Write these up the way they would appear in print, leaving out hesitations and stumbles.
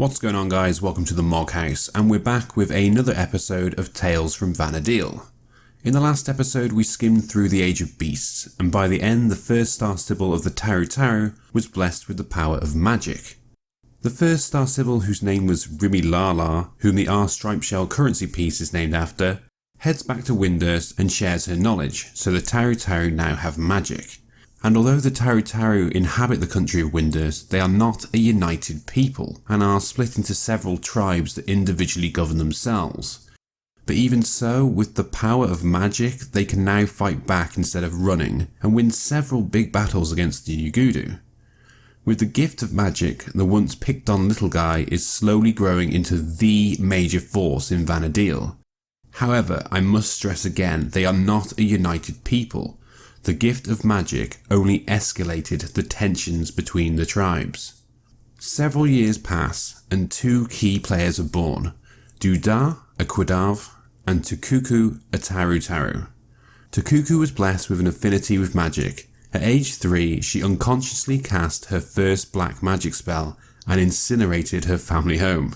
What's going on, guys? Welcome to the Mog House, and we're back with another episode of Tales from VANA'DIEL. In the last episode we skimmed through the Age of Beasts, and by the end the first Star Sibyl of the Taru was blessed with the power of magic. The first Star Sibyl, whose name was Rimilala, whom the R-Stripe Shell currency piece is named after, heads back to Windurst and shares her knowledge, so the Taru now have magic. And although the Taru inhabit the country of Windurst, they are not a united people, and are split into several tribes that individually govern themselves. But even so, with the power of magic, they can now fight back instead of running, and win several big battles against the Ugudu. With the gift of magic, the once picked on little guy is slowly growing into the major force in VANA'DIEL. However, I must stress again, they are not a united people. The gift of magic only escalated the tensions between the tribes. Several years pass, and two key players are born: DooDa, a Quadav, and Cuckoo, a Taru. Cuckoo was blessed with an affinity with magic. At age 3, she unconsciously cast her first black magic spell and incinerated her family home.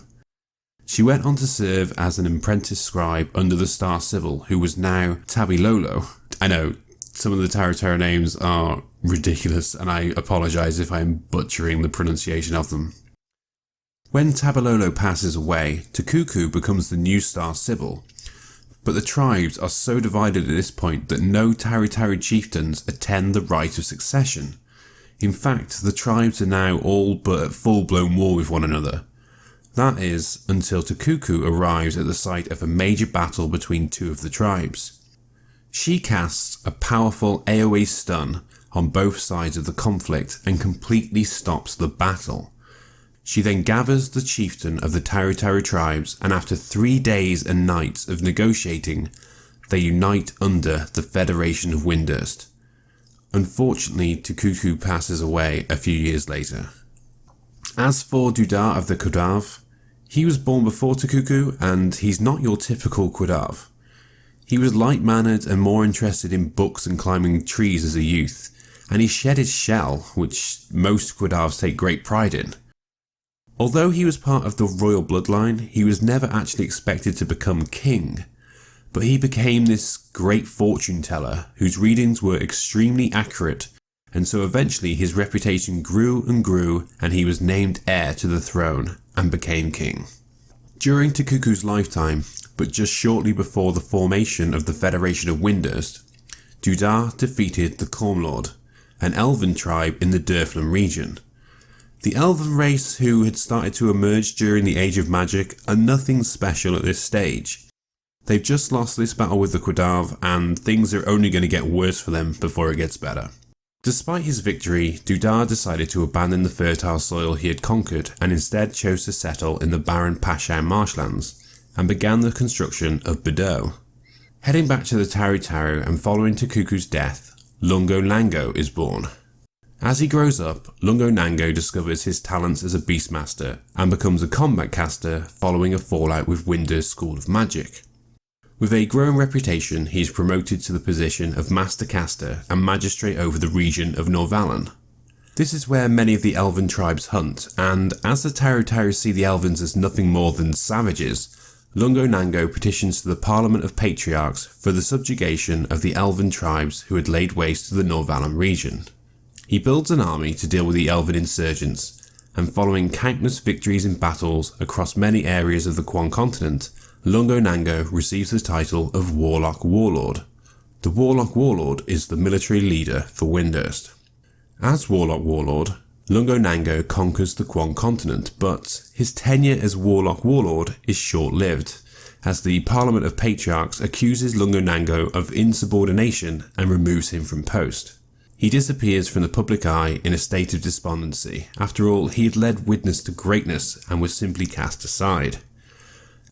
She went on to serve as an apprentice scribe under the Star Sibyl, who was now Tabilolo. I know, some of the Taru names are ridiculous, and I apologise if I'm butchering the pronunciation of them. When Tabilolo passes away, Cuckoo becomes the new Star Sibyl, but the tribes are so divided at this point that no Taru chieftains attend the rite of succession. In fact, the tribes are now all but at full-blown war with one another. That is, until Cuckoo arrives at the site of a major battle between two of the tribes. She casts a powerful AoE stun on both sides of the conflict and completely stops the battle. She then gathers the chieftain of the Taru tribes, and after 3 days and nights of negotiating, they unite under the Federation of Windurst. Unfortunately, Cuckoo passes away a few years later. As for DooDa of the Quadav, he was born before Cuckoo, and he's not your typical Quadav. He was light-mannered and more interested in books and climbing trees as a youth, and he shed his shell, which most Quadavs take great pride in. Although he was part of the royal bloodline, he was never actually expected to become king, but he became this great fortune teller whose readings were extremely accurate, and so eventually his reputation grew and grew, and he was named heir to the throne and became king. During Cuckoo's lifetime, but just shortly before the formation of the Federation of Windurst, DooDa defeated the Cormlord, an elven tribe in the Durflem region. The elven race who had started to emerge during the Age of Magic are nothing special at this stage. They've just lost this battle with the Quadav, and things are only going to get worse for them before it gets better. Despite his victory, DooDa decided to abandon the fertile soil he had conquered and instead chose to settle in the barren Pashau marshlands, and began the construction of Bordeaux. Heading back to the Taru and following Cuckoo's death, Lango is born. As he grows up, Lango discovers his talents as a beastmaster and becomes a combat caster following a fallout with Windurst School of Magic. With a growing reputation, he is promoted to the position of Master Caster and Magistrate over the region of Norvalen. This is where many of the elven tribes hunt, and as the Taru see the elvens as nothing more than savages, Lango petitions to the Parliament of Patriarchs for the subjugation of the elven tribes who had laid waste to the Norvalen region. He builds an army to deal with the elven insurgents, and following countless victories in battles across many areas of the Quan continent, Lango receives the title of Warlock Warlord. The Warlock Warlord is the military leader for Windurst. As Warlock Warlord, Lango conquers the Quan continent, but his tenure as Warlock Warlord is short-lived, as the Parliament of Patriarchs accuses Lango of insubordination and removes him from post. He disappears from the public eye in a state of despondency. After all, he had led witness to greatness and was simply cast aside.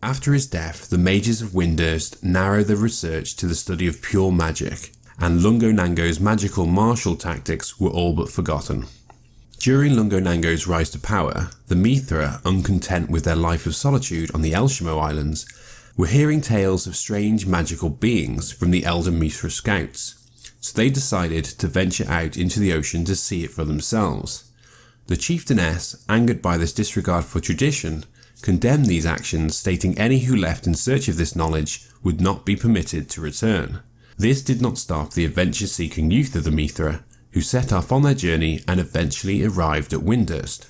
After his death, the mages of Windurst narrow their research to the study of pure magic, and Lango's magical martial tactics were all but forgotten. During Lango's rise to power, the Mithra, uncontent with their life of solitude on the Elshimo Islands, were hearing tales of strange magical beings from the elder Mithra scouts, so they decided to venture out into the ocean to see it for themselves. The chieftainess, angered by this disregard for tradition, condemned these actions, stating any who left in search of this knowledge would not be permitted to return. This did not stop the adventure-seeking youth of the Mithra, who set off on their journey and eventually arrived at Windurst.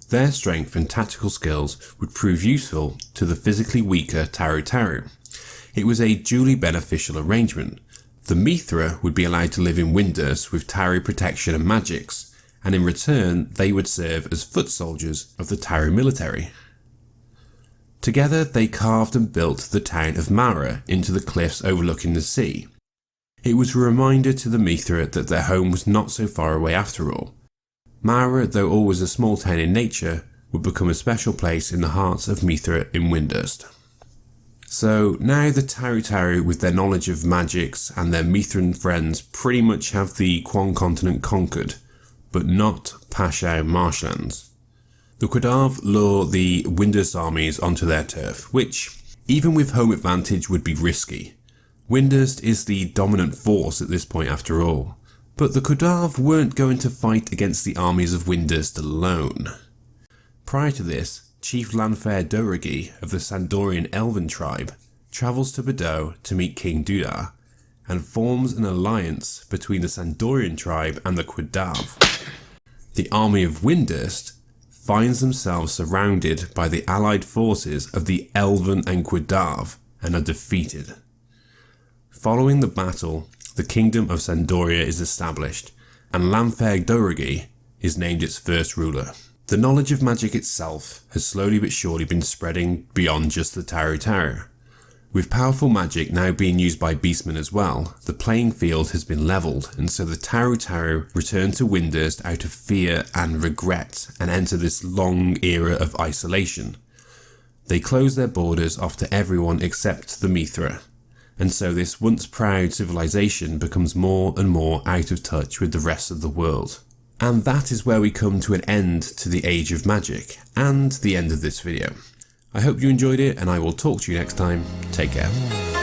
Their strength and tactical skills would prove useful to the physically weaker Taru. It was a duly beneficial arrangement. The Mithra would be allowed to live in Windurst with Taru protection and magics, and in return they would serve as foot soldiers of the Taru military. Together they carved and built the town of Mara into the cliffs overlooking the sea. It was a reminder to the Mithra that their home was not so far away after all. Mara, though always a small town in nature, would become a special place in the hearts of Mithra in Windurst. So now the Taru with their knowledge of magics and their Mithran friends pretty much have the Quan continent conquered, but not Pashao marshlands. The Quadav lure the Windurst armies onto their turf, which, even with home advantage, would be risky. Windurst is the dominant force at this point after all, but the Quadav weren't going to fight against the armies of Windurst alone. Prior to this, Chief Lango of the Sandorian Elven tribe travels to Bordeaux to meet King DooDa, and forms an alliance between the Sandorian tribe and the Quadav. The army of Windurst finds themselves surrounded by the allied forces of the Elven and Quadav and are defeated. Following the battle, the kingdom of Sandoria is established, and Lango is named its first ruler. The knowledge of magic itself has slowly but surely been spreading beyond just the Taru. With powerful magic now being used by beastmen as well, the playing field has been levelled, and so the Taru return to Windurst out of fear and regret and enter this long era of isolation. They close their borders off to everyone except the Mithra, and so this once proud civilization becomes more and more out of touch with the rest of the world. And that is where we come to an end to the Age of Magic, and the end of this video. I hope you enjoyed it, and I will talk to you next time. Take care.